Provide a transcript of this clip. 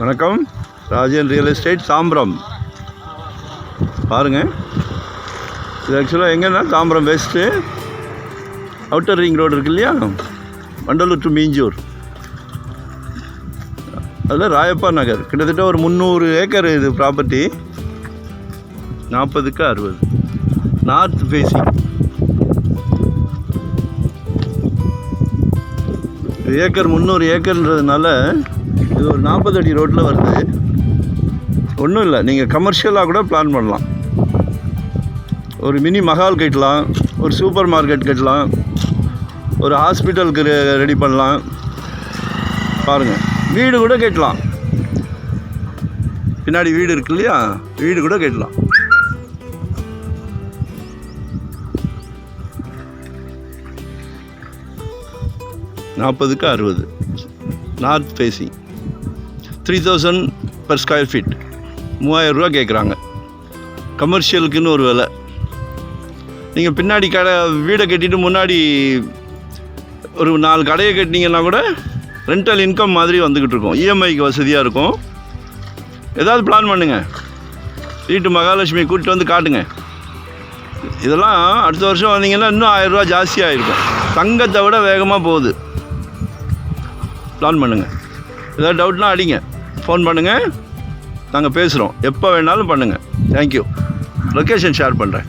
வணக்கம். Rajan real estate Tambaram. பாருங்கள், இது ஆக்சுவலாக எங்கன்னா Tambaram west outer ring road இருக்கு இல்லையா, வண்டலூர் டு மீஞ்சூர், அதில் ராயப்பா நகர். கிட்டத்தட்ட ஒரு 300 ஏக்கர் இது ப்ராப்பர்ட்டி. 40க்கு 60 north facing. ஏக்கர் 300 ஏக்கர்ன்றதுனால இது ஒரு 40 அடி ரோட்டில் வருது. ஒன்றும் இல்லை, நீங்கள் கமர்ஷியலாக கூட பிளான் பண்ணலாம். ஒரு மினி மஹால் கட்டலாம், ஒரு சூப்பர் மார்க்கெட் கட்டலாம், ஒரு ஹாஸ்பிட்டலுக்கு ரெடி பண்ணலாம். பாருங்கள், வீடு கூட கட்டலாம். பின்னாடி வீடு இருக்கு இல்லையா, வீடு கூட கட்டலாம். நாற்பதுக்கு 60 north facing. 3000 per square feet, 3000 ரூபா கேட்குறாங்க. கமர்ஷியலுக்குன்னு ஒரு விலை. நீங்கள் பின்னாடி கடை வீடை கட்டிட்டு முன்னாடி ஒரு 4 கடையை கட்டினீங்கன்னா கூட ரெண்டல் இன்கம் மாதிரி வந்துக்கிட்டு இருக்கும். இஎம்ஐக்கு வசதியாக இருக்கும். ஏதாவது பிளான் பண்ணுங்கள். வீட்டு மகாலட்சுமி கூட்டிகிட்டு வந்து காட்டுங்க. இதெல்லாம் அடுத்த வருஷம் வந்தீங்கன்னா இன்னும் 1000 ரூபா ஜாஸ்தியாக இருக்கும். தங்கத்தை விட வேகமாக போகுது. பிளான் பண்ணுங்கள். ஏதாவது டவுட்னா அடிங்க, ஃபோன் பண்ணுங்கள், நாங்கள் பேசுகிறோம். எப்போ வேணாலும் பண்ணுங்கள். தேங்க்யூ. லொக்கேஷன் ஷேர் பண்ணுறேன்.